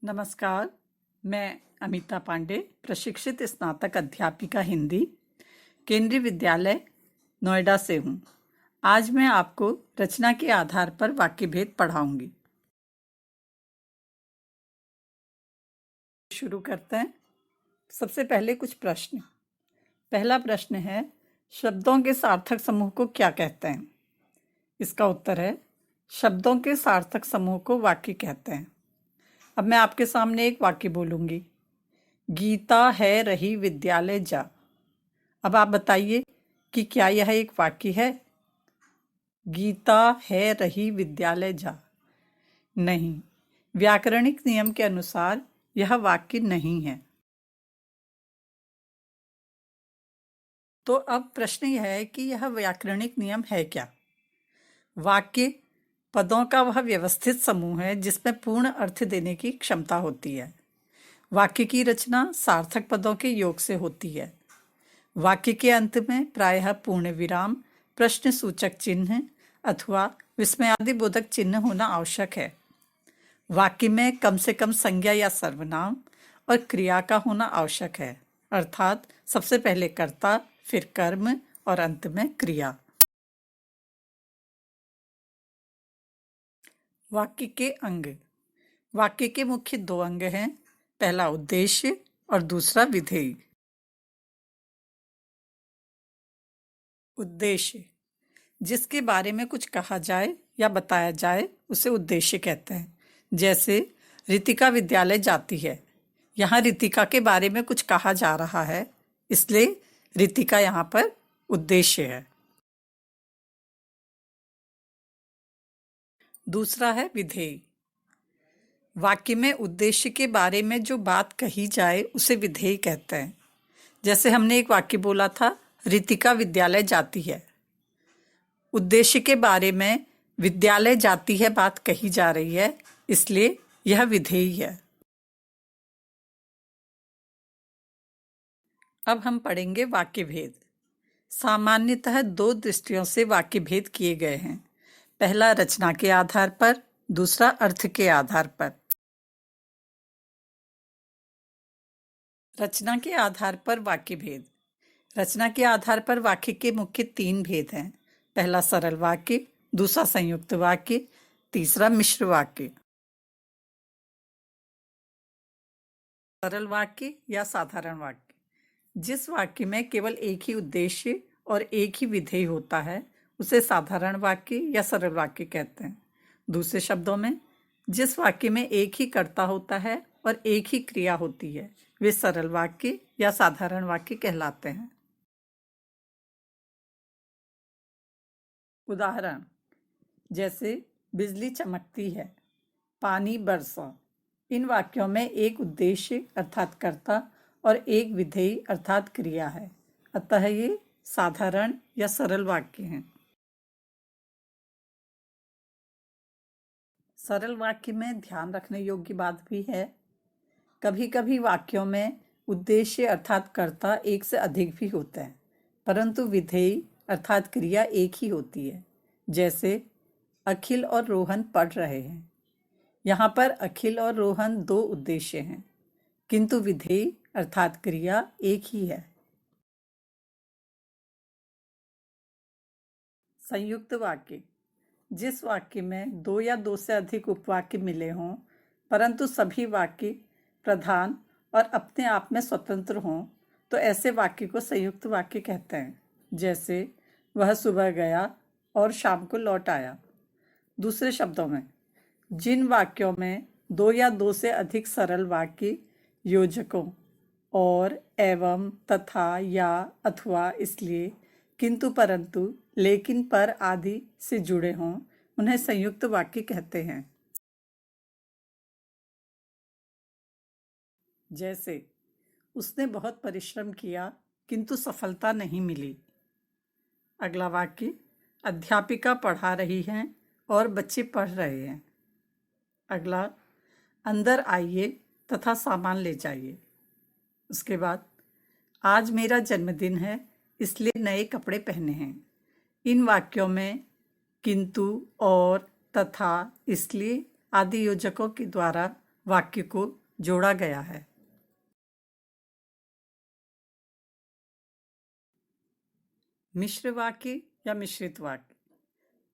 नमस्कार, मैं अमिता पांडे, प्रशिक्षित स्नातक अध्यापिका हिंदी, केंद्रीय विद्यालय नोएडा से हूँ। आज मैं आपको रचना के आधार पर वाक्य भेद पढ़ाऊंगी। शुरू करते हैं। सबसे पहले कुछ प्रश्न। पहला प्रश्न है, शब्दों के सार्थक समूह को क्या कहते हैं? इसका उत्तर है, शब्दों के सार्थक समूह को वाक्य कहते हैं। अब मैं आपके सामने एक वाक्य बोलूंगी। गीता है रही विद्यालय जा। अब आप बताइए कि क्या यह एक वाक्य है? गीता है रही विद्यालय जा। नहीं, व्याकरणिक नियम के अनुसार यह वाक्य नहीं है। तो अब प्रश्न यह है कि यह व्याकरणिक नियम है क्या? वाक्य पदों का वह व्यवस्थित समूह है जिसमें पूर्ण अर्थ देने की क्षमता होती है। वाक्य की रचना सार्थक पदों के योग से होती है। वाक्य के अंत में प्रायः पूर्ण विराम, प्रश्न सूचक चिन्ह अथवा विस्मयादि बोधक चिन्ह होना आवश्यक है। वाक्य में कम से कम संज्ञा या सर्वनाम और क्रिया का होना आवश्यक है, अर्थात सबसे पहले कर्ता, फिर कर्म और अंत में क्रिया। वाक्य के अंग। वाक्य के मुख्य दो अंग हैं, पहला उद्देश्य और दूसरा विधेय। उद्देश्य जिसके बारे में कुछ कहा जाए या बताया जाए उसे उद्देश्य कहते हैं। जैसे रितिका विद्यालय जाती है, यहाँ रितिका के बारे में कुछ कहा जा रहा है, इसलिए रितिका यहाँ पर उद्देश्य है। दूसरा है विधेय। वाक्य में उद्देश्य के बारे में जो बात कही जाए उसे विधेय कहते हैं। जैसे हमने एक वाक्य बोला था, रितिका विद्यालय जाती है। उद्देश्य के बारे में विद्यालय जाती है बात कही जा रही है, इसलिए यह विधेय है। अब हम पढ़ेंगे वाक्य भेद। सामान्यतः दो दृष्टियों से वाक्य भेद किए गए हैं। पहला रचना के आधार पर, दूसरा अर्थ के आधार पर। रचना के आधार पर वाक्य भेद। रचना के आधार पर वाक्य के मुख्य तीन भेद हैं। पहला सरल वाक्य, दूसरा संयुक्त वाक्य, तीसरा मिश्र वाक्य। सरल वाक्य या साधारण वाक्य, जिस वाक्य में केवल एक ही उद्देश्य और एक ही विधेय होता है उसे साधारण वाक्य या सरल वाक्य कहते हैं। दूसरे शब्दों में, जिस वाक्य में एक ही कर्ता होता है और एक ही क्रिया होती है वे सरल वाक्य या साधारण वाक्य कहलाते हैं। उदाहरण जैसे बिजली चमकती है, पानी बरसा। इन वाक्यों में एक उद्देश्य अर्थात कर्ता और एक विधेय अर्थात क्रिया है, अतः ये साधारण या सरल वाक्य हैं। सरल वाक्य में ध्यान रखने योग्य बात भी है। कभी कभी वाक्यों में उद्देश्य अर्थात कर्ता एक से अधिक भी होता है, परंतु विधेय अर्थात क्रिया एक ही होती है। जैसे अखिल और रोहन पढ़ रहे हैं, यहाँ पर अखिल और रोहन दो उद्देश्य हैं, किंतु विधेय अर्थात क्रिया एक ही है। संयुक्त वाक्य जिस वाक्य में दो या दो से अधिक उपवाक्य मिले हों, परंतु सभी वाक्य प्रधान और अपने आप में स्वतंत्र हों, तो ऐसे वाक्य को संयुक्त वाक्य कहते हैं। जैसे वह सुबह गया और शाम को लौट आया। दूसरे शब्दों में, जिन वाक्यों में दो या दो से अधिक सरल वाक्य योजकों और, एवं, तथा, या, अथवा, इसलिए, किंतु, परंतु, लेकिन, पर आदि से जुड़े हों उन्हें संयुक्त वाक्य कहते हैं। जैसे उसने बहुत परिश्रम किया किंतु सफलता नहीं मिली। अगला वाक्य, अध्यापिका पढ़ा रही हैं और बच्चे पढ़ रहे हैं। अगला, अंदर आइए तथा सामान ले जाइए। उसके बाद, आज मेरा जन्मदिन है इसलिए नए कपड़े पहने हैं। इन वाक्यों में किंतु, और, तथा, इसलिए आदि योजकों के द्वारा वाक्य को जोड़ा गया है। मिश्र वाक्य या मिश्रित वाक्य।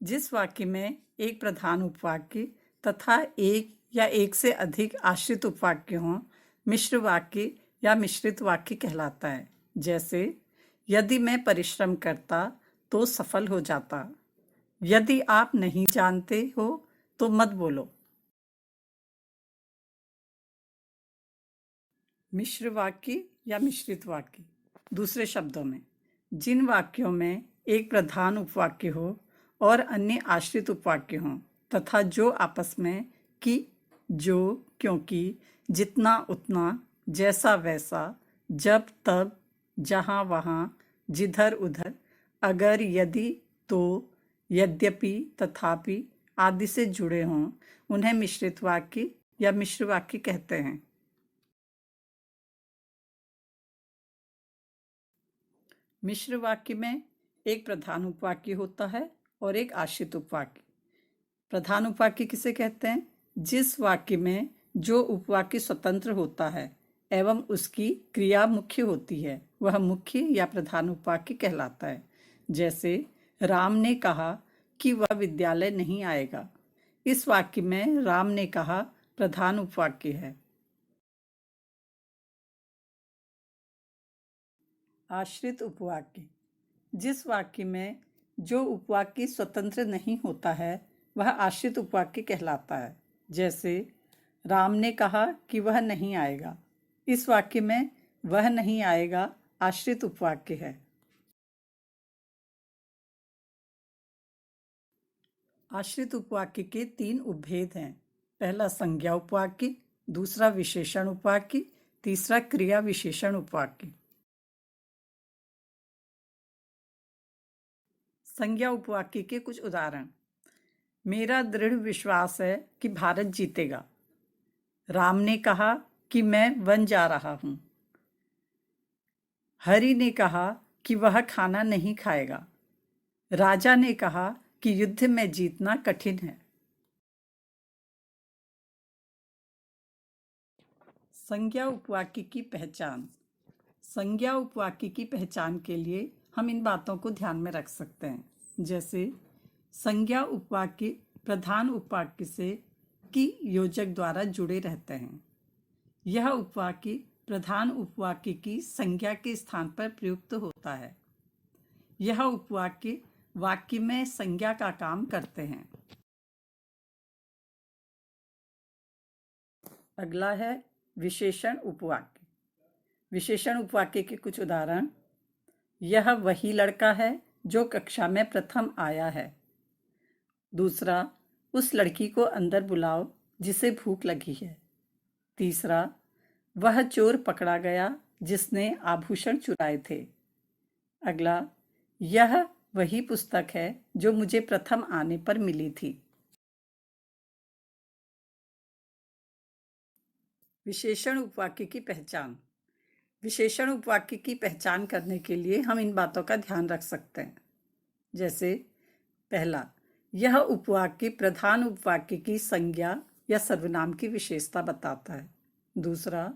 जिस वाक्य में एक प्रधान उपवाक्य तथा एक या एक से अधिक आश्रित उपवाक्य हों, मिश्र वाक्य या मिश्रित वाक्य कहलाता है। जैसे, यदि मैं परिश्रम करता तो सफल हो जाता। यदि आप नहीं जानते हो तो मत बोलो। मिश्र वाक्य या मिश्रित वाक्य। दूसरे शब्दों में, जिन वाक्यों में एक प्रधान उपवाक्य हो और अन्य आश्रित उपवाक्य हों तथा जो आपस में कि, जो, क्योंकि, जितना उतना, जैसा वैसा, जब तब, जहाँ वहाँ, जिधर उधर, अगर, यदि, तो, यद्यपि, तथापि आदि से जुड़े हों, उन्हें मिश्रित वाक्य या मिश्र वाक्य कहते हैं। मिश्र वाक्य में एक प्रधान उपवाक्य होता है और एक आश्रित उपवाक्य। प्रधान उपवाक्य किसे कहते हैं? जिस वाक्य में जो उपवाक्य स्वतंत्र होता है एवं उसकी क्रिया मुख्य होती है, वह मुख्य या प्रधान उपवाक्य कहलाता है। जैसे, राम ने कहा कि वह विद्यालय नहीं आएगा। इस वाक्य में राम ने कहा प्रधान उपवाक्य है। आश्रित उपवाक्य। जिस वाक्य में जो उपवाक्य स्वतंत्र नहीं होता है, वह आश्रित उपवाक्य कहलाता है। जैसे, राम ने कहा कि वह नहीं आएगा। इस वाक्य में वह नहीं आएगा आश्रित उपवाक्य है। आश्रित उपवाक्य के 3 उपभेद हैं। पहला संज्ञा उपवाक्य, दूसरा विशेषण उपवाक्य, तीसरा क्रिया विशेषण उपवाक्य। संज्ञा उपवाक्य के कुछ उदाहरण। मेरा दृढ़ विश्वास है कि भारत जीतेगा। राम ने कहा कि मैं वन जा रहा हूं। हरि ने कहा कि वह खाना नहीं खाएगा। राजा ने कहा कि युद्ध में जीतना कठिन है। संज्ञा उपवाक्य की पहचान। संज्ञा उपवाक्य की पहचान के लिए हम इन बातों को ध्यान में रख सकते हैं। जैसे, संज्ञा उपवाक्य प्रधान उपवाक्य से की योजक द्वारा जुड़े रहते हैं। यह उपवाक्य प्रधान उपवाक्य की संज्ञा के स्थान पर प्रयुक्त होता है। यह उपवाक्य वाक्य में संज्ञा का काम करते हैं। अगला है विशेषण उपवाक्य। विशेषण उपवाक्य के कुछ उदाहरण। यह वही लड़का है जो कक्षा में प्रथम आया है। दूसरा, उस लड़की को अंदर बुलाओ जिसे भूख लगी है। तीसरा, वह चोर पकड़ा गया जिसने आभूषण चुराए थे। अगला, यह वही पुस्तक है जो मुझे प्रथम आने पर मिली थी। विशेषण उपवाक्य की पहचान। विशेषण उपवाक्य की पहचान करने के लिए हम इन बातों का ध्यान रख सकते हैं। जैसे, पहला, यह उपवाक्य प्रधान उपवाक्य की संज्ञा या सर्वनाम की विशेषता बताता है। दूसरा,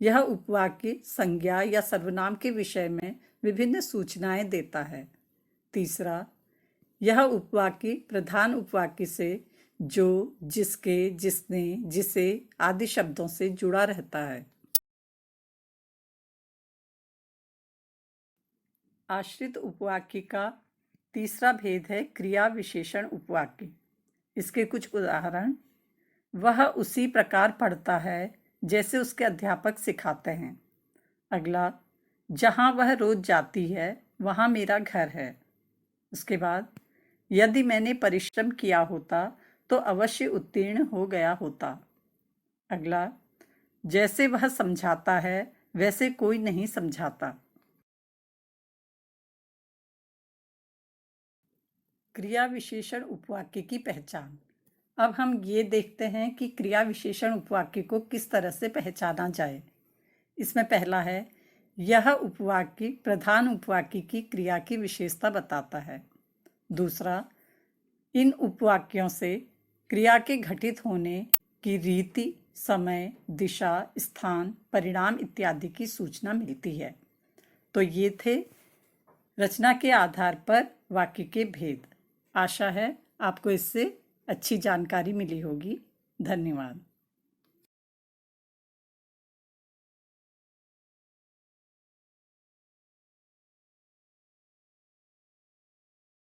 यह उपवाक्य संज्ञा या सर्वनाम के विषय में विभिन्न सूचनाएं देता है। तीसरा, यह उपवाक्य प्रधान उपवाक्य से जो, जिसके, जिसने, जिसे आदि शब्दों से जुड़ा रहता है। आश्रित उपवाक्य का तीसरा भेद है क्रिया विशेषण उपवाक्य। इसके कुछ उदाहरण। वह उसी प्रकार पढ़ता है जैसे उसके अध्यापक सिखाते हैं। अगला, जहाँ वह रोज जाती है वहाँ मेरा घर है। उसके बाद, यदि मैंने परिश्रम किया होता तो अवश्य उत्तीर्ण हो गया होता। अगला, जैसे वह समझाता है वैसे कोई नहीं समझाता। क्रिया विशेषण उपवाक्य की पहचान। अब हम ये देखते हैं कि क्रिया विशेषण उपवाक्य को किस तरह से पहचाना जाए। इसमें पहला है, यह उपवाक्य प्रधान उपवाक्य की क्रिया की विशेषता बताता है। दूसरा, इन उपवाक्यों से क्रिया के घटित होने की रीति, समय, दिशा, स्थान, परिणाम इत्यादि की सूचना मिलती है। तो ये थे रचना के आधार पर वाक्य के भेद। आशा है आपको इससे अच्छी जानकारी मिली होगी। धन्यवाद।